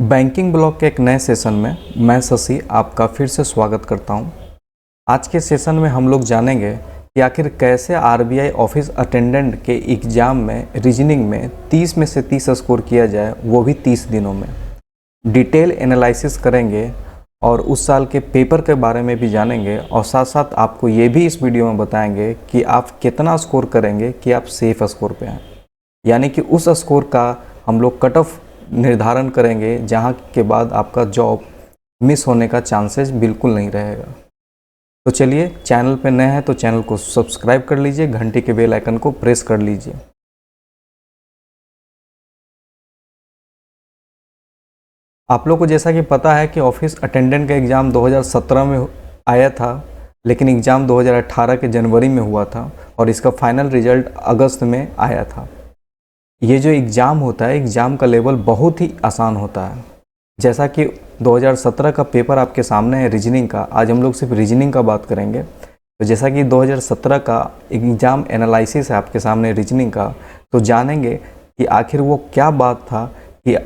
Banking block के एक नए सेशन में मैं शशि आपका फिर से स्वागत करता हूं। आज के सेशन में हम लोग जानेंगे कि आखिर कैसे आरबीआई ऑफिस अटेंडेंट के एग्ज़ाम में रीजनिंग में 30 में से 30 स्कोर किया जाए, वो भी 30 दिनों में। डिटेल एनालिसिस करेंगे और उस साल के पेपर के बारे में भी जानेंगे और साथ साथ आपको ये भी इस वीडियो में बताएंगे कि आप कितना स्कोर करेंगे कि आप सेफ स्कोर पे हैं, यानी कि उस स्कोर का हम लोग कट ऑफ निर्धारण करेंगे जहां के बाद आपका जॉब मिस होने का चांसेस बिल्कुल नहीं रहेगा। तो चलिए, चैनल पे नए हैं तो चैनल को सब्सक्राइब कर लीजिए, घंटी के बेल आइकन को प्रेस कर लीजिए। आप लोग को जैसा कि पता है कि ऑफिस अटेंडेंट का एग्ज़ाम 2017 में आया था, लेकिन एग्ज़ाम 2018 के जनवरी में हुआ था और इसका फाइनल रिजल्ट अगस्त में आया था। ये जो एग्ज़ाम होता है, एग्ज़ाम का लेवल बहुत ही आसान होता है। जैसा कि 2017 का पेपर आपके सामने है रीजनिंग का, आज हम लोग सिर्फ रीजनिंग का बात करेंगे। तो जैसा कि 2017 का एग्ज़ाम एनालिसिस है आपके सामने रीजनिंग का, तो जानेंगे कि आखिर वो क्या बात था कि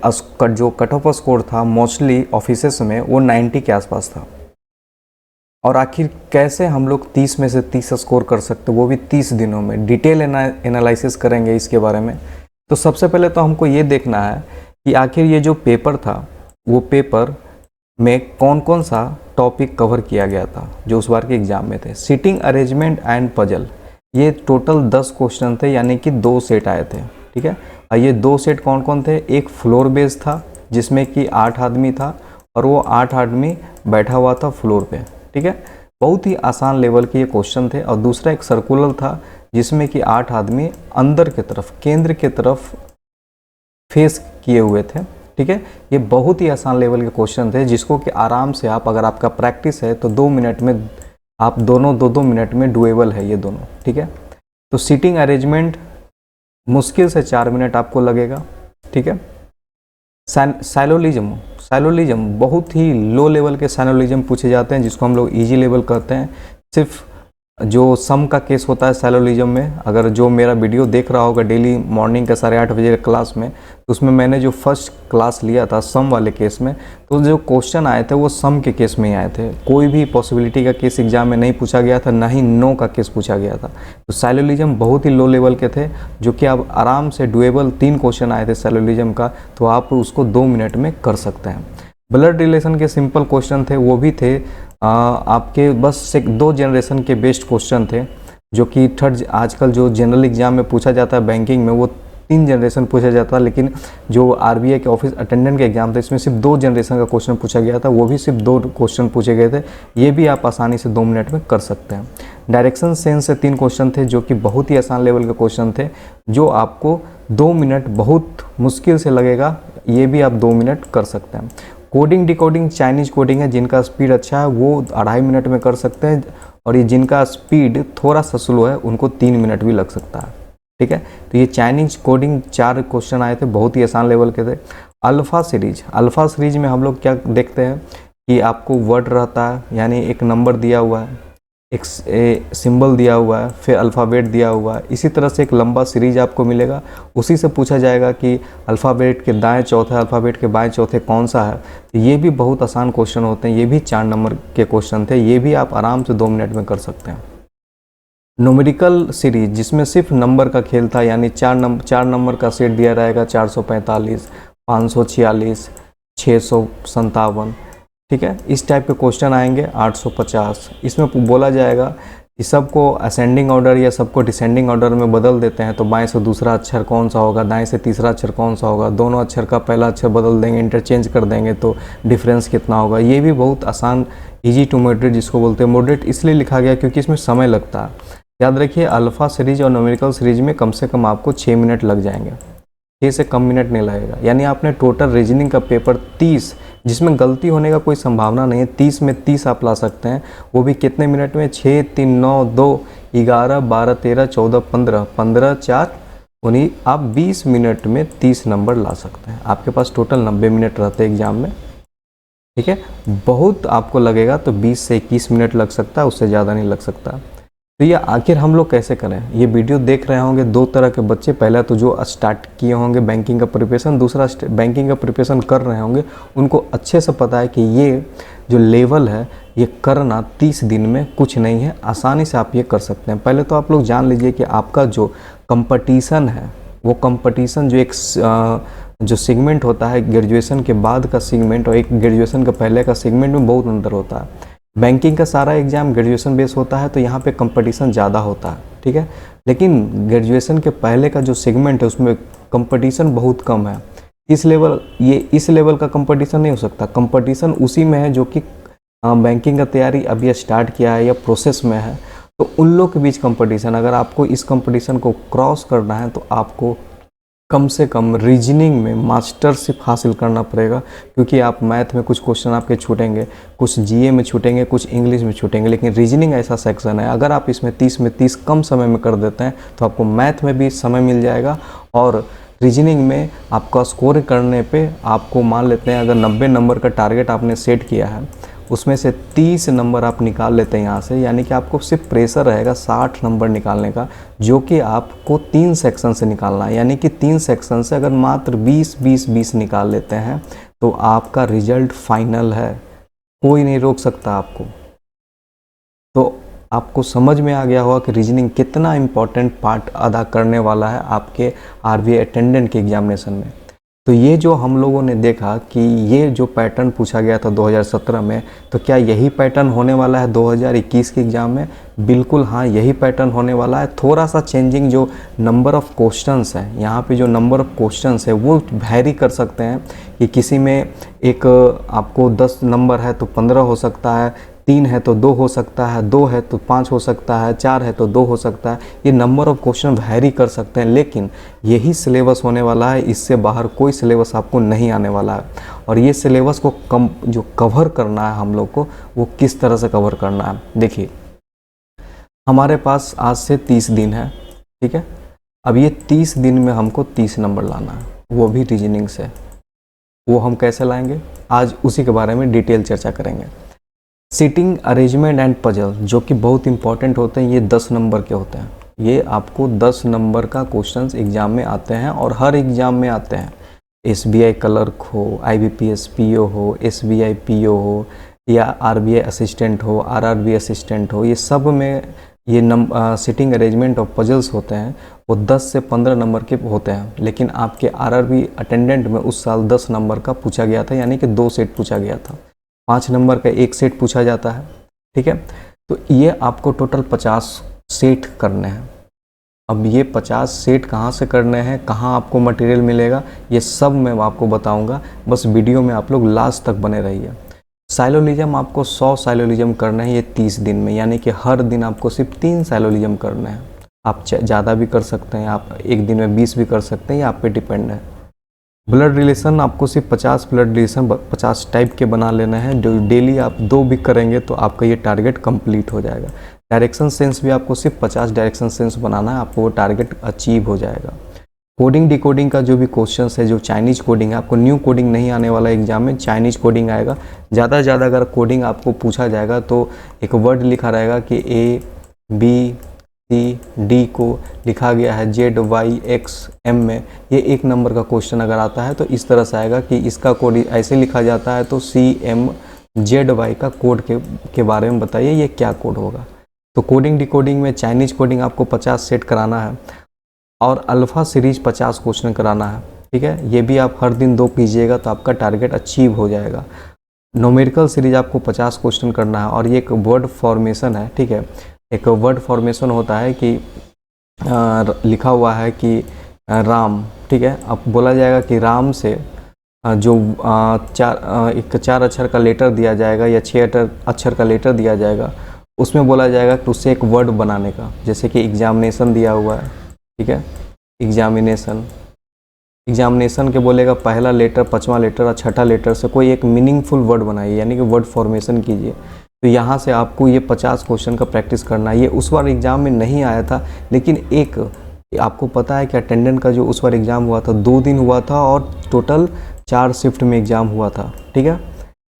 जो कट ऑफ स्कोर था मोस्टली ऑफिसेस में वो 90 के आसपास था, और आखिर कैसे हम लोग 30 में से 30 स्कोर कर सकते, वो भी 30 दिनों में। डिटेल एनालिसिस करेंगे इसके बारे में। तो सबसे पहले तो हमको ये देखना है कि आखिर ये जो पेपर था, वो पेपर में कौन कौन सा टॉपिक कवर किया गया था जो उस बार के एग्ज़ाम में थे। सिटिंग अरेंजमेंट एंड पजल, ये टोटल 10 क्वेश्चन थे, यानी कि 2 सेट आए थे। ठीक है, और ये 2 सेट कौन कौन थे? एक फ्लोर बेस था जिसमें कि 8 आदमी था और वो 8 आदमी बैठा हुआ था फ्लोर पे। ठीक है, बहुत ही आसान लेवल के ये क्वेश्चन थे। और दूसरा एक सर्कुलर था जिसमें कि 8 आदमी अंदर की तरफ, केंद्र की तरफ फेस किए हुए थे। ठीक है, ये बहुत ही आसान लेवल के क्वेश्चन थे जिसको कि आराम से आप, अगर आपका प्रैक्टिस है तो 2 मिनट में आप दोनों 2-2 मिनट में डुएबल है ये दोनों। ठीक है, तो सीटिंग अरेंजमेंट मुश्किल से 4 मिनट आपको लगेगा। ठीक है, साइलोलिज्म बहुत ही लो लेवल के साइलोलिज्म पूछे जाते हैं जिसको हम लोग इजी लेवल कहते हैं। सिर्फ जो सम का केस होता है साइलोलिज्म में, अगर जो मेरा वीडियो देख रहा होगा डेली मॉर्निंग के 8:30 बजे क्लास में, तो उसमें मैंने जो फर्स्ट क्लास लिया था सम वाले केस में, तो जो क्वेश्चन आए थे वो सम के केस में ही आए थे। कोई भी पॉसिबिलिटी का केस एग्जाम में नहीं पूछा गया था, ना ही नो का केस पूछा गया था। तो साइलोलिज्म बहुत ही लो लेवल के थे जो कि आप आराम से डुएबल 3 क्वेश्चन आए थे साइलोलिज्म का, तो आप उसको 2 मिनट में कर सकते हैं। ब्लड रिलेशन के सिंपल क्वेश्चन थे, वो भी थे आपके बस 2 जनरेशन के बेस्ट क्वेश्चन थे, जो कि आजकल जो जनरल एग्जाम में पूछा जाता है बैंकिंग में, वो 3 जनरेशन पूछा जाता है, लेकिन जो आरबीआई के ऑफिस अटेंडेंट के एग्जाम था इसमें सिर्फ 2 जनरेशन का क्वेश्चन पूछा गया था, वो भी सिर्फ 2 क्वेश्चन पूछे गए थे। ये भी आप आसानी से 2 मिनट में कर सकते हैं। डायरेक्शन सेंस से 3 क्वेश्चन थे जो कि बहुत ही आसान लेवल के क्वेश्चन थे, जो आपको 2 मिनट बहुत मुश्किल से लगेगा, ये भी आप 2 मिनट कर सकते हैं। कोडिंग डिकोडिंग चाइनीज कोडिंग है, जिनका स्पीड अच्छा है वो 2.5 मिनट में कर सकते हैं, और ये जिनका स्पीड थोड़ा सा स्लो है उनको 3 मिनट भी लग सकता है। ठीक है, तो ये चाइनीज कोडिंग 4 क्वेश्चन आए थे, बहुत ही आसान लेवल के थे। अल्फ़ा सीरीज में हम लोग क्या देखते हैं कि आपको वर्ड रहता है, यानी एक नंबर दिया हुआ है, एक सिंबल दिया हुआ है, फिर अल्फ़ाबेट दिया हुआ है, इसी तरह से एक लंबा सीरीज आपको मिलेगा। उसी से पूछा जाएगा कि अल्फ़ाबेट के दाएं चौथे, अल्फ़ाबेट के बाएं चौथे कौन सा है। तो ये भी बहुत आसान क्वेश्चन होते हैं, ये भी 4 नंबर के क्वेश्चन थे, ये भी आप आराम से 2 मिनट में कर सकते हैं। न्यूमेरिकल सीरीज जिसमें सिर्फ नंबर का खेल था, यानी 4 नंबर का सेट दिया रहेगा, 445, 546, 657। ठीक है, इस टाइप के क्वेश्चन आएंगे। 850, इसमें बोला जाएगा कि सबको असेंडिंग ऑर्डर या सबको डिसेंडिंग ऑर्डर में बदल देते हैं, तो बाएं से दूसरा अक्षर कौन सा होगा, दाएं से तीसरा अक्षर कौन सा होगा, दोनों अक्षर का पहला अक्षर बदल देंगे, इंटरचेंज कर देंगे तो डिफरेंस कितना होगा। ये भी बहुत आसान, ईजी टू मॉडरेट जिसको बोलते हैं। मॉडरेट इसलिए लिखा गया क्योंकि इसमें समय लगता है। याद रखिए, अल्फ़ा सीरीज और न्यूमेरिकल सीरीज में कम से कम आपको 6 मिनट लग जाएंगे, 6 से कम मिनट नहीं लगेगा। यानी आपने टोटल रीजनिंग का पेपर 30, जिसमें गलती होने का कोई संभावना नहीं है, 30 में 30 आप ला सकते हैं, वो भी कितने मिनट में? 6, 3, 9, 2, 11, 12, 13, 14, 15, 15, 4, 19, आप 20 मिनट में 30 नंबर ला सकते हैं। आपके पास टोटल 90 मिनट रहते हैं एग्जाम में। ठीक है, बहुत आपको लगेगा तो 20 से 21 मिनट लग सकता है, उससे ज़्यादा नहीं लग सकता। तो ये आखिर हम लोग कैसे करें? ये वीडियो देख रहे होंगे दो तरह के बच्चे, पहला तो जो स्टार्ट किए होंगे बैंकिंग का प्रिपरेशन, दूसरा बैंकिंग का प्रिपरेशन कर रहे होंगे, उनको अच्छे से पता है कि ये जो लेवल है ये करना 30 दिन में कुछ नहीं है, आसानी से आप ये कर सकते हैं। पहले तो आप लोग जान लीजिए कि आपका जो कंपटीशन है वो कंपटीशन जो एक जो सेगमेंट होता है ग्रेजुएशन के बाद का सेगमेंट और एक ग्रेजुएशन का पहले का सेगमेंट में बहुत अंतर होता है। बैंकिंग का सारा एग्जाम ग्रेजुएशन बेस होता है तो यहाँ पे कंपटीशन ज़्यादा होता है, ठीक है। लेकिन ग्रेजुएशन के पहले का जो सेगमेंट है उसमें कंपटीशन बहुत कम है। इस लेवल का कंपटीशन नहीं हो सकता। कंपटीशन उसी में है जो कि बैंकिंग का तैयारी अभी स्टार्ट किया है या प्रोसेस में है, तो उन लोग के बीच कंपटीशन। अगर आपको इस कंपटीशन को क्रॉस करना है तो आपको कम से कम रीजनिंग में मास्टरशिप हासिल करना पड़ेगा, क्योंकि आप मैथ में कुछ क्वेश्चन आपके छूटेंगे, कुछ जीए में छूटेंगे, कुछ इंग्लिश में छूटेंगे, लेकिन रीजनिंग ऐसा सेक्शन है अगर आप इसमें 30 में 30 कम समय में कर देते हैं तो आपको मैथ में भी समय मिल जाएगा। और रीजनिंग में आपका स्कोर करने पे आपको मान लेते हैं अगर 90 नंबर का टारगेट आपने सेट किया है, उसमें से 30 नंबर आप निकाल लेते हैं यहाँ से, यानी कि आपको सिर्फ प्रेशर रहेगा 60 नंबर निकालने का, जो कि आपको 3 सेक्शन से निकालना है। यानी कि 3 सेक्शन से अगर मात्र 20 निकाल लेते हैं तो आपका रिजल्ट फाइनल है, कोई नहीं रोक सकता आपको। तो आपको समझ में आ गया होगा कि रीजनिंग कितना इम्पोर्टेंट पार्ट अदा करने वाला है आपके आरबीआई अटेंडेंट के एग्जामिनेशन में। तो ये जो हम लोगों ने देखा कि ये जो पैटर्न पूछा गया था 2017 में, तो क्या यही पैटर्न होने वाला है 2021 के एग्ज़ाम में? बिल्कुल हाँ, यही पैटर्न होने वाला है। थोड़ा सा चेंजिंग जो नंबर ऑफ़ क्वेश्चंस है, यहाँ पे जो नंबर ऑफ़ क्वेश्चंस है वो वैरी कर सकते हैं कि किसी में एक आपको 10 नंबर है तो 15 हो सकता है, 3 है तो 2 हो सकता है, 2 है तो 5 हो सकता है, 4 है तो 2 हो सकता है। ये नंबर ऑफ़ क्वेश्चन वैरी कर सकते हैं, लेकिन यही सिलेबस होने वाला है, इससे बाहर कोई सिलेबस आपको नहीं आने वाला है। और ये सिलेबस को जो कवर करना है हम लोग को, वो किस तरह से कवर करना है, देखिए हमारे पास आज से 30 दिन है, ठीक है। अब ये 30 दिन में हमको 30 नंबर लाना है, वो भी रीजनिंग से। वो हम कैसे लाएंगे, आज उसी के बारे में डिटेल चर्चा करेंगे। सीटिंग अरेंजमेंट एंड पजल, जो कि बहुत इंपॉर्टेंट होते हैं, ये 10 नंबर के होते हैं। ये आपको 10 नंबर का क्वेश्चंस एग्जाम में आते हैं और हर एग्जाम में आते हैं। एसबीआई क्लर्क हो, आईबीपीएस पीओ हो, एसबीआई पीओ हो, या आरबीआई असिस्टेंट हो, आरआरबी असिस्टेंट हो, ये सब में ये सीटिंग अरेंजमेंट और पजल्स होते हैं, वो 10 से 15 नंबर के होते हैं। लेकिन आपके आरआरबी अटेंडेंट में उस साल 10 नंबर का पूछा गया था, यानी कि 2 सेट पूछा गया था। 5 नंबर का 1 सेट पूछा जाता है, ठीक है। तो ये आपको टोटल 50 सेट करने हैं। अब ये 50 सेट कहाँ से करने हैं, कहाँ आपको मटेरियल मिलेगा, ये सब मैं आपको बताऊंगा, बस वीडियो में आप लोग लास्ट तक बने रहिए। साइलोलिज्म आपको 100 साइलोलिज्म करना है ये 30 दिन में, यानी कि हर दिन आपको सिर्फ 3 साइलोलिज्म करना है। आप ज़्यादा भी कर सकते हैं, आप एक दिन में 20 भी कर सकते हैं, ये आप पे डिपेंड है। ब्लड रिलेशन आपको सिर्फ 50 ब्लड रिलेशन 50 टाइप के बना लेना है। डेली आप 2 भी करेंगे तो आपका ये टारगेट कंप्लीट हो जाएगा। डायरेक्शन सेंस भी आपको सिर्फ 50 डायरेक्शन सेंस बनाना है, आपको वो टारगेट अचीव हो जाएगा। कोडिंग डिकोडिंग का जो भी क्वेश्चंस है, जो चाइनीज़ कोडिंग है, आपको न्यू कोडिंग नहीं आने वाला एग्जाम में, चाइनीज़ कोडिंग आएगा। ज़्यादा से ज़्यादा अगर कोडिंग आपको पूछा जाएगा तो एक वर्ड लिखा रहेगा कि ABCD को लिखा गया है ZYXM में, ये 1 नंबर का क्वेश्चन अगर आता है तो इस तरह से आएगा कि इसका कोड ऐसे लिखा जाता है, तो CMZY का कोड के बारे में बताइए ये क्या कोड होगा। तो कोडिंग डिकोडिंग में चाइनीज़ कोडिंग आपको 50 सेट कराना है और अल्फ़ा सीरीज 50 क्वेश्चन कराना है, ठीक है। ये भी आप हर दिन 2 कीजिएगा तो आपका टारगेट अचीव हो जाएगा। न्यूमेरिकल सीरीज आपको 50 क्वेश्चन करना है और ये एक वर्ड फॉर्मेशन है, ठीक है। एक वर्ड फॉर्मेशन होता है कि लिखा हुआ है कि राम, ठीक है। अब बोला जाएगा कि राम से जो 4 अक्षर का लेटर दिया जाएगा या 6 अक्षर का लेटर दिया जाएगा, उसमें बोला जाएगा कि उससे एक वर्ड बनाने का। जैसे कि एग्जामिनेशन दिया हुआ है, ठीक है। एग्जामिनेशन के बोलेगा पहला लेटर, 5वां लेटर और 6ठा लेटर से कोई एक मीनिंगफुल वर्ड बनाइए, यानी कि वर्ड फॉर्मेशन कीजिए। तो यहाँ से आपको ये 50 क्वेश्चन का प्रैक्टिस करना है। ये उस बार एग्ज़ाम में नहीं आया था, लेकिन एक आपको पता है कि अटेंडेंट का जो उस बार एग्ज़ाम हुआ था 2 दिन हुआ था और टोटल 4 शिफ्ट में एग्ज़ाम हुआ था, ठीक है।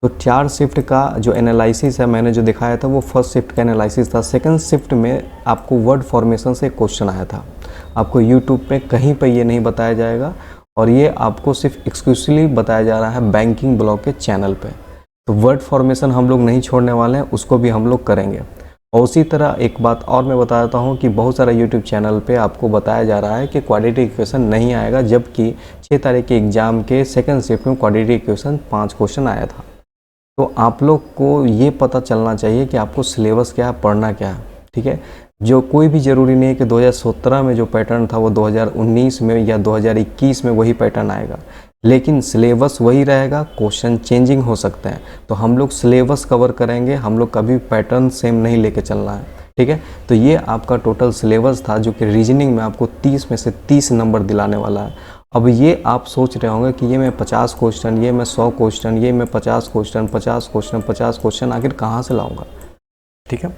तो 4 शिफ्ट का जो एनालिसिस है मैंने जो दिखाया था वो फर्स्ट शिफ्ट का एनालिसिस था। सेकंड शिफ्ट में आपको वर्ड फॉर्मेशन से क्वेश्चन आया था। आपको यूट्यूब पे कहीं पे ये नहीं बताया जाएगा और ये आपको सिर्फ एक्सक्लूसिवली बताया जा रहा है बैंकिंग ब्लॉग के चैनल पे। तो वर्ड फॉर्मेशन हम लोग नहीं छोड़ने वाले हैं, उसको भी हम लोग करेंगे। और उसी तरह एक बात और मैं बता देता हूँ कि बहुत सारा यूट्यूब चैनल पे आपको बताया जा रहा है कि क्वाड्रेटिक इक्वेशन नहीं आएगा, जबकि 6 तारीख के एग्ज़ाम के सेकंड शिफ्ट में क्वाड्रेटिक इक्वेशन 5 क्वेश्चन आया था। तो आप लोग को ये पता चलना चाहिए कि आपको सिलेबस क्या है, पढ़ना क्या है, ठीक है। जो कोई भी ज़रूरी नहीं है कि 2017 में जो पैटर्न था वो 2019 में या 2021 में वही पैटर्न आएगा, लेकिन सिलेबस वही रहेगा, क्वेश्चन चेंजिंग हो सकते हैं। तो हम लोग सिलेबस कवर करेंगे, हम लोग कभी पैटर्न सेम नहीं लेके चलना है, ठीक है। तो ये आपका टोटल सिलेबस था जो कि रीजनिंग में आपको 30 में से 30 नंबर दिलाने वाला है। अब ये आप सोच रहे होंगे कि ये मैं 50 क्वेश्चन, ये मैं 100 क्वेश्चन, ये मैं 50 क्वेश्चन, 50 क्वेश्चन, 50 क्वेश्चन आखिर कहाँ से लाऊंगा, ठीक है।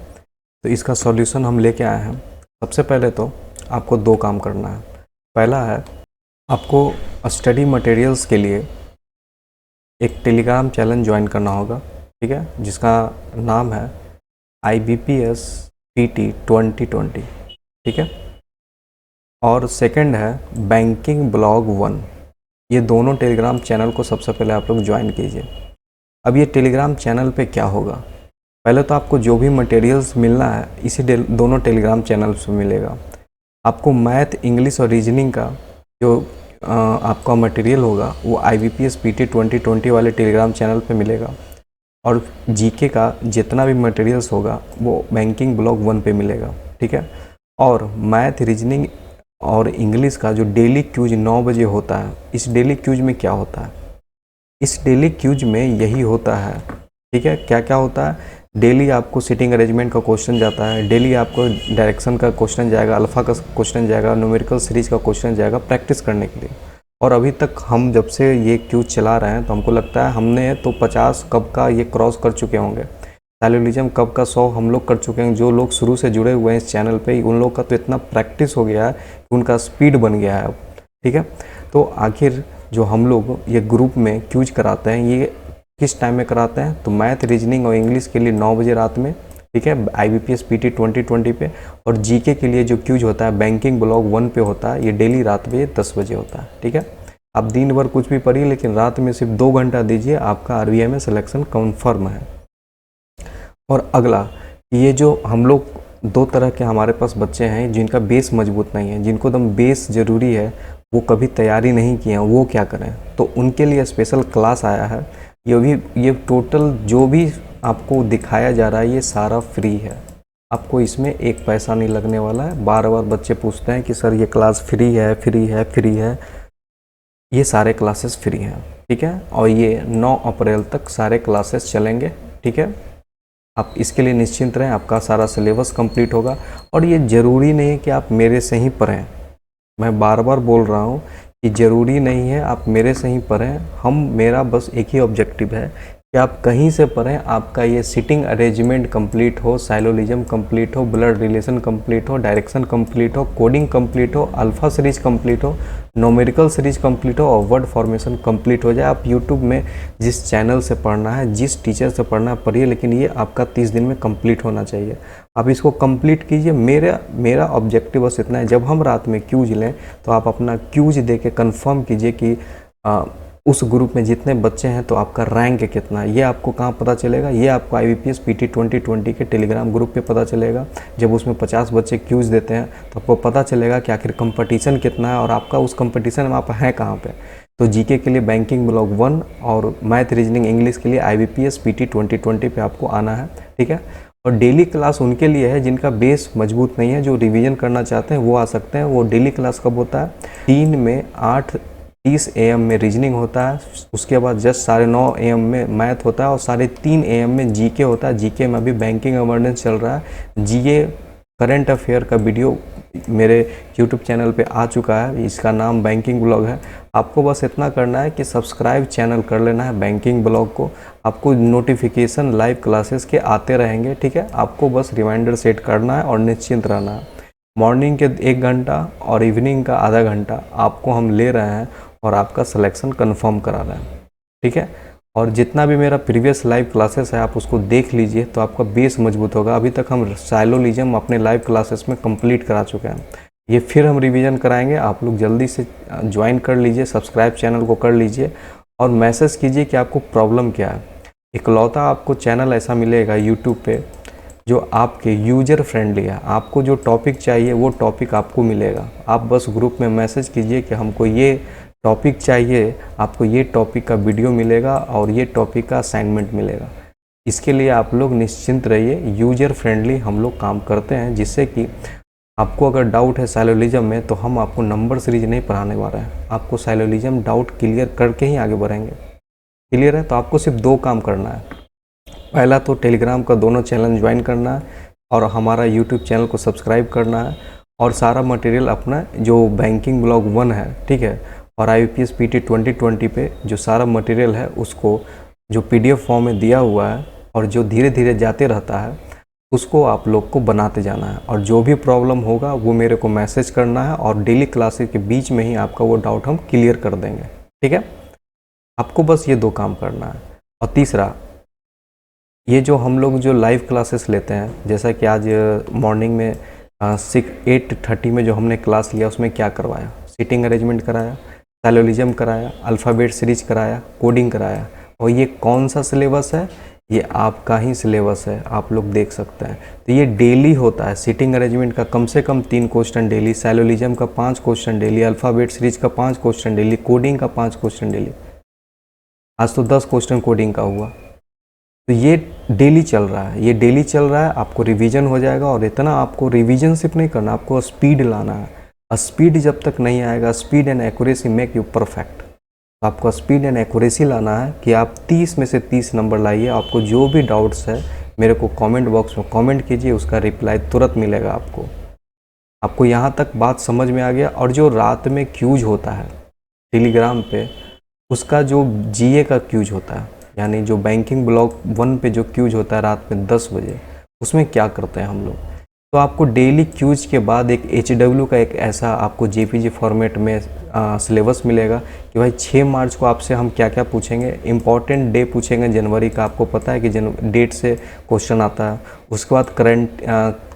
तो इसका सॉल्यूशन हम लेके आए हैं। सबसे पहले तो आपको 2 काम करना है। पहला है आपको स्टडी मटेरियल्स के लिए एक टेलीग्राम चैनल ज्वाइन करना होगा, ठीक है, जिसका नाम है IBPS PT 2020, ठीक है। और सेकंड है बैंकिंग ब्लॉग 1। ये दोनों टेलीग्राम चैनल को सबसे पहले आप लोग ज्वाइन कीजिए। अब ये टेलीग्राम चैनल पे क्या होगा, पहले तो आपको जो भी मटेरियल्स मिलना है इसी दोनों टेलीग्राम चैनल से मिलेगा। आपको मैथ, इंग्लिश और रीजनिंग का जो आपका मटेरियल होगा वो IBPS PT 2020 वाले टेलीग्राम चैनल पे मिलेगा, और जीके का जितना भी मटेरियल्स होगा वो बैंकिंग ब्लॉग 1 पे मिलेगा, ठीक है। और मैथ, रीजनिंग और इंग्लिश का जो डेली क्यूज 9 बजे होता है, इस डेली क्यूज में क्या होता है, इस डेली क्यूज में यही होता है, ठीक है। क्या क्या होता है, डेली आपको सिटिंग अरेंजमेंट का क्वेश्चन जाता है, डेली आपको डायरेक्शन का क्वेश्चन जाएगा, अल्फ़ा का क्वेश्चन जाएगा, न्यूमेरिकल सीरीज का क्वेश्चन जाएगा प्रैक्टिस करने के लिए। और अभी तक हम जब से ये क्यूज चला रहे हैं तो हमको लगता है हमने तो 50 कब का ये क्रॉस कर चुके होंगे, पैरेललिज्म कब का 100 हम लोग कर चुके हैं। जो लोग शुरू से जुड़े हुए हैं इस चैनल पे, उन लोग का तो इतना प्रैक्टिस हो गया है कि उनका स्पीड बन गया है अब, ठीक है। तो आखिर जो हम लोग ये ग्रुप में क्यूज कराते हैं ये किस टाइम में कराते हैं, तो मैथ, रीजनिंग और इंग्लिश के लिए 9 बजे रात में, ठीक है, IBPS PT 2020 पे। और जीके के लिए जो क्यूज होता है बैंकिंग ब्लॉग 1 पे होता है, ये डेली रात में 10 बजे होता है, ठीक है। आप दिन भर कुछ भी पढ़िए लेकिन रात में सिर्फ 2 घंटा दीजिए, आपका RBI में सिलेक्शन कन्फर्म है। और अगला, ये जो हम लोग 2 तरह के हमारे पास बच्चे हैं जिनका बेस मजबूत नहीं है, जिनको एकदम बेस ज़रूरी है, वो कभी तैयारी नहीं किए हैं, वो क्या करें, तो उनके लिए स्पेशल क्लास आया है। ये टोटल जो भी आपको दिखाया जा रहा है ये सारा फ्री है, आपको इसमें एक पैसा नहीं लगने वाला है। बार बार बच्चे पूछते हैं कि सर ये क्लास फ्री है, फ्री है, फ्री है। ये सारे क्लासेस फ्री हैं, ठीक है। और ये 9 अप्रैल तक सारे क्लासेस चलेंगे, ठीक है। आप इसके लिए निश्चिंत रहें, आपका सारा सिलेबस कंप्लीट होगा। और ये ज़रूरी नहीं है कि आप मेरे से ही पढ़ें, मैं बार बार बोल रहा हूँ कि ज़रूरी नहीं है आप मेरे से ही पढ़ें। मेरा बस एक ही ऑब्जेक्टिव है कि आप कहीं से पढ़ें, आपका ये सिटिंग अरेंजमेंट कंप्लीट हो, साइलोलिज्म कंप्लीट हो, ब्लड रिलेशन कंप्लीट हो, डायरेक्शन कंप्लीट हो, कोडिंग कंप्लीट हो, अल्फ़ा सीरीज कंप्लीट हो, न्यूमेरिकल सीरीज कंप्लीट हो और वर्ड फॉर्मेशन कंप्लीट हो जाए। आप यूट्यूब में जिस चैनल से पढ़ना है, जिस टीचर से पढ़ना है पढ़िए, लेकिन ये आपका 30 दिन में कंप्लीट होना चाहिए। आप इसको कंप्लीट कीजिए। मेरा ऑब्जेक्टिव बस इतना है, जब हम रात में क्यूज लें तो आप अपना क्यूज दे के कन्फर्म कीजिए कि उस ग्रुप में जितने बच्चे हैं तो आपका रैंक कितना है। ये आपको कहाँ पता चलेगा, ये आपको IBPS PT 2020 के टेलीग्राम ग्रुप पे पता चलेगा। जब उसमें 50 बच्चे क्यूज देते हैं तो आपको पता चलेगा कि आखिर कंपटीशन कितना है और आपका उस कंपटीशन में आप हैं कहाँ पे। तो जीके के लिए बैंकिंग ब्लॉग 1 और मैथ, रीजनिंग, इंग्लिश के लिए IBPS PT 2020 पे आपको आना है, ठीक है। और डेली क्लास उनके लिए है जिनका बेस मजबूत नहीं है, जो रिवीजन करना चाहते हैं वो आ सकते हैं। वो डेली क्लास कब होता है, 3 में 8:30 AM में रीजनिंग होता है, उसके बाद जस्ट 9:30 AM में मैथ होता है और 3:30 AM में जीके होता है। जीके में अभी बैंकिंग अवेयरनेस चल रहा है। जीके करंट अफेयर का वीडियो मेरे YouTube चैनल पे आ चुका है, इसका नाम बैंकिंग ब्लॉग है। आपको बस इतना करना है कि सब्सक्राइब चैनल कर लेना है बैंकिंग ब्लॉग को, आपको नोटिफिकेशन लाइव क्लासेस के आते रहेंगे, ठीक है। आपको बस रिमाइंडर सेट करना है और निश्चिंत रहना है। मॉर्निंग के 1 घंटा और इवनिंग का आधा घंटा आपको हम ले रहे हैं और आपका सिलेक्शन कंफर्म करा रहे हैं, ठीक है। और जितना भी मेरा प्रीवियस लाइव क्लासेस है आप उसको देख लीजिए, तो आपका बेस मजबूत होगा। अभी तक हम साइलोलिज्म अपने लाइव क्लासेस में कंप्लीट करा चुके हैं, ये फिर हम रिवीजन कराएंगे। आप लोग जल्दी से ज्वाइन कर लीजिए, सब्सक्राइब चैनल को कर लीजिए और मैसेज कीजिए कि आपको प्रॉब्लम क्या है। इकलौता आपको चैनल ऐसा मिलेगा यूट्यूब पे जो आपके यूजर फ्रेंडली है। आपको जो टॉपिक चाहिए वो टॉपिक आपको मिलेगा। आप बस ग्रुप में मैसेज कीजिए कि हमको ये टॉपिक चाहिए, आपको ये टॉपिक का वीडियो मिलेगा और ये टॉपिक का असाइनमेंट मिलेगा। इसके लिए आप लोग निश्चिंत रहिए, यूजर फ्रेंडली हम लोग काम करते हैं, जिससे कि आपको अगर डाउट है साइलोलिज्म में तो हम आपको नंबर सीरीज नहीं पढ़ाने वाले हैं, आपको साइलोलिज्म डाउट क्लियर करके ही आगे बढ़ेंगे। क्लियर है? तो आपको सिर्फ 2 काम करना है। पहला तो टेलीग्राम का दोनों चैनल ज्वाइन करना है और हमारा यूट्यूब चैनल को सब्सक्राइब करना है, और सारा मटेरियल अपना जो बैंकिंग ब्लॉग 1 है, ठीक है, और IBPS PT 2020 पे जो सारा मटेरियल है उसको जो PDF फॉर्म में दिया हुआ है और जो धीरे धीरे जाते रहता है उसको आप लोग को बनाते जाना है। और जो भी प्रॉब्लम होगा वो मेरे को मैसेज करना है और डेली क्लासेस के बीच में ही आपका वो डाउट हम क्लियर कर देंगे। ठीक है, आपको बस ये 2 काम करना है। और तीसरा, ये जो हम लोग जो लाइव क्लासेस लेते हैं, जैसा कि आज मॉर्निंग में 8:30 में जो हमने क्लास लिया उसमें क्या करवाया, सीटिंग अरेंजमेंट कराया, साइलोलिज्म कराया, अल्फ़ाबेट सीरीज कराया, कोडिंग कराया। और ये कौन सा सिलेबस है? ये आपका ही सिलेबस है, आप लोग देख सकते हैं। तो ये डेली होता है। सीटिंग अरेंजमेंट का कम से कम 3 क्वेश्चन डेली, साइलोलिज्म का 5 क्वेश्चन डेली, अल्फ़ाबेट सीरीज का 5 क्वेश्चन डेली, कोडिंग का 5 क्वेश्चन डेली। आज तो 10 क्वेश्चन कोडिंग का हुआ। तो ये डेली चल रहा है, ये डेली चल रहा है। आपको रिवीजन हो जाएगा, और इतना आपको रिवीजन सिर्फ नहीं करना, आपको स्पीड लाना है। स्पीड जब तक नहीं आएगा, speed and accuracy make you perfect. तो आपको स्पीड एंड एक्यूरेसी लाना है कि आप 30 में से 30 नंबर लाइए। आपको जो भी डाउट्स है मेरे को कमेंट बॉक्स में कमेंट कीजिए, उसका रिप्लाई तुरंत मिलेगा आपको। आपको यहाँ तक बात समझ में आ गया? और जो रात में क्यूज होता है टेलीग्राम पे, उसका जो GA का क्यूज होता है, यानी जो बैंकिंग ब्लॉक 1 पे जो क्यूज होता है रात में 10 बजे, उसमें क्या करते हैं हम लोग, तो आपको डेली क्यूज के बाद एक HW का एक ऐसा आपको JPG फॉर्मेट में सिलेबस मिलेगा कि भाई 6 मार्च को आपसे हम क्या क्या पूछेंगे। इम्पॉर्टेंट डे पूछेंगे जनवरी का, आपको पता है कि डेट से क्वेश्चन आता है। उसके बाद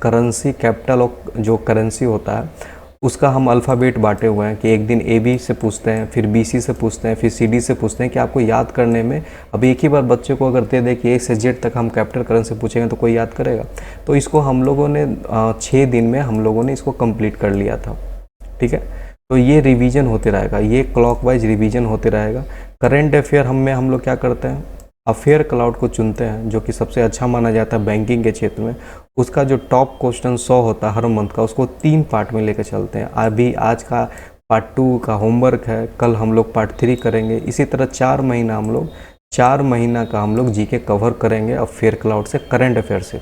करेंसी, कैपिटल और जो करेंसी होता है उसका हम अल्फ़ाबेट बांटे हुए हैं कि एक दिन AB से पूछते हैं, फिर BC से पूछते हैं, फिर CD से पूछते हैं, कि आपको याद करने में अब एक ही बार बच्चे को अगर दे दे कि A से Z तक हम कैपिटल करेंसी पूछेंगे तो कोई याद करेगा? तो इसको हम लोगों ने 6 दिन में हम लोगों ने इसको कंप्लीट कर लिया था। ठीक है, तो ये रिवीजन होते रहेगा, ये क्लॉकवाइज रिवीजन होते रहेगा। करेंट अफेयर हम लोग क्या करते हैं, अफेयर क्लाउड को चुनते हैं जो कि सबसे अच्छा माना जाता है बैंकिंग के क्षेत्र में। उसका जो टॉप क्वेश्चन 100 होता है हर मंथ का, उसको 3 पार्ट में लेकर चलते हैं। अभी आज का पार्ट 2 का होमवर्क है, कल हम लोग पार्ट 3 करेंगे। इसी तरह 4 महीना का हम लोग GK कवर करेंगे अफेयर क्लाउड से, करंट अफेयर से।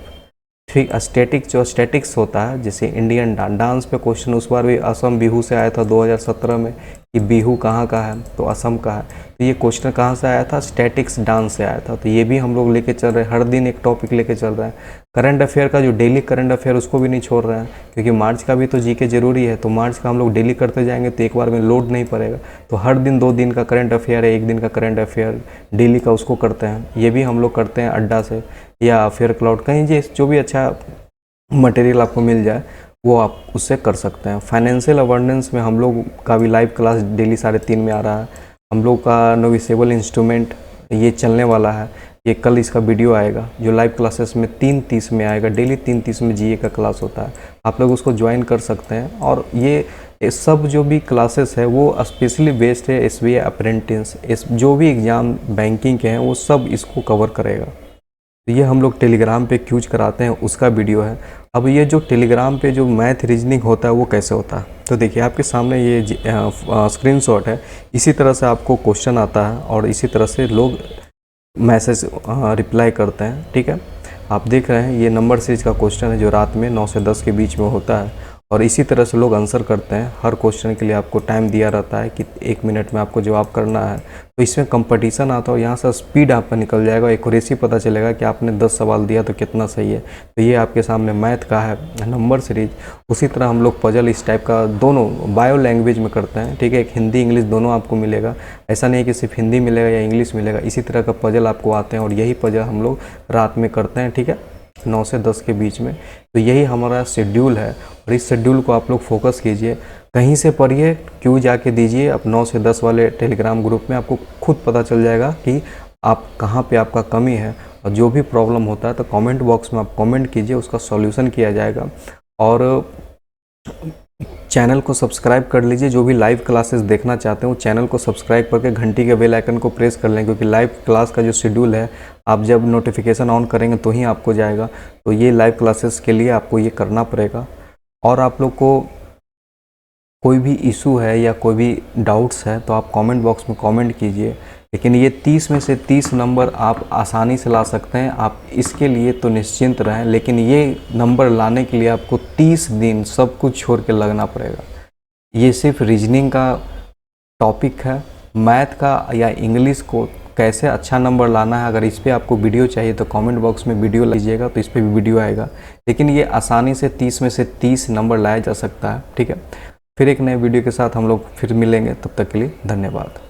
ठीक, स्टैटिक्स होता है, जैसे इंडियन डांस पे क्वेश्चन उस बार भी असम बिहू से आया था 2017 में कि बिहू कहाँ का है, तो असम का है। तो ये क्वेश्चन कहाँ से आया था? स्टैटिक्स डांस से आया था। तो ये भी हम लोग लेके चल रहे हैं, हर दिन एक टॉपिक लेके चल रहे हैं। करंट अफेयर का जो डेली करंट अफेयर उसको भी नहीं छोड़ रहे हैं, क्योंकि मार्च का भी तो GK जरूरी है। तो मार्च का हम लोग डेली करते जाएंगे तो एक बार में लोड नहीं पड़ेगा। तो हर दिन 2 दिन का करंट अफेयर है, 1 दिन का करंट अफेयर डेली का, उसको करते हैं। ये भी हम लोग करते हैं अड्डा से या अफेयर क्लाउड, कहीं जो भी अच्छा मटेरियल आपको मिल जाए वो आप उससे कर सकते हैं। फाइनेंशियल अवेयरनेस में हम लोग का भी लाइव क्लास डेली 3:30 में आ रहा है। हम लोग का नोविसेबल इंस्ट्रूमेंट ये चलने वाला है, ये कल इसका वीडियो आएगा जो लाइव क्लासेस में 3:30 में आएगा। डेली 3:30 में GA का क्लास होता है, आप लोग उसको ज्वाइन कर सकते हैं। और ये सब जो भी क्लासेस है वो स्पेशली बेस्ड है SBI अप्रेंटिस, जो भी एग्ज़ाम बैंकिंग के हैं वो सब इसको कवर करेगा। तो ये हम लोग टेलीग्राम पे क्यूज कराते हैं, उसका वीडियो है। अब ये जो टेलीग्राम पे जो मैथ रीजनिंग होता है वो कैसे होता है, तो देखिए आपके सामने ये स्क्रीनशॉट है। इसी तरह से आपको क्वेश्चन आता है और इसी तरह से लोग मैसेज रिप्लाई करते हैं। ठीक है, आप देख रहे हैं ये नंबर सीरीज का क्वेश्चन है जो रात में 9 से 10 के बीच में होता है। और इसी तरह से लोग आंसर करते हैं। हर क्वेश्चन के लिए आपको टाइम दिया रहता है कि 1 मिनट में आपको जवाब करना है। तो इसमें कंपटीशन आता है और यहाँ से स्पीड आपका निकल जाएगा, एक्यूरेसी पता चलेगा कि आपने 10 सवाल दिया तो कितना सही है। तो ये आपके सामने मैथ का है नंबर सीरीज। उसी तरह हम लोग पजल इस टाइप का दोनों बायो लैंग्वेज में करते हैं, ठीक है। एक हिंदी इंग्लिश दोनों आपको मिलेगा, ऐसा नहीं है कि सिर्फ हिंदी मिलेगा या इंग्लिश मिलेगा। इसी तरह का पजल आपको आते हैं और यही पजल हम लोग रात में करते हैं, ठीक है, 9 से 10 के बीच में। तो यही हमारा शेड्यूल है और इस शेड्यूल को आप लोग फोकस कीजिए, कहीं से पढ़िए, क्यों जाके दीजिए। अब 9 से 10 वाले टेलीग्राम ग्रुप में आपको खुद पता चल जाएगा कि आप कहाँ पे आपका कमी है। और जो भी प्रॉब्लम होता है तो कमेंट बॉक्स में आप कमेंट कीजिए, उसका सॉल्यूशन किया जाएगा। और चैनल को सब्सक्राइब कर लीजिए, जो भी लाइव क्लासेस देखना चाहते हैं वो चैनल को सब्सक्राइब करके घंटी के बेल आइकन को प्रेस कर लें, क्योंकि लाइव क्लास का जो शेड्यूल है आप जब नोटिफिकेशन ऑन करेंगे तो ही आपको जाएगा। तो ये लाइव क्लासेस के लिए आपको ये करना पड़ेगा। और आप लोग को कोई भी इशू है या कोई भी डाउट्स है तो आप कमेंट बॉक्स में कमेंट कीजिए। लेकिन ये 30 में से 30 नंबर आप आसानी से ला सकते हैं, आप इसके लिए तो निश्चिंत रहें। लेकिन ये नंबर लाने के लिए आपको 30 दिन सब कुछ छोड़ के लगना पड़ेगा। ये सिर्फ रीजनिंग का टॉपिक है, मैथ का या इंग्लिश को कैसे अच्छा नंबर लाना है, अगर इस पर आपको वीडियो चाहिए तो कमेंट बॉक्स में वीडियो लीजिएगा, तो इस पर भी वीडियो आएगा। लेकिन ये आसानी से 30 में से 30 नंबर लाया जा सकता है, ठीक है। फिर एक नए वीडियो के साथ हम लोग फिर मिलेंगे, तब तक के लिए धन्यवाद।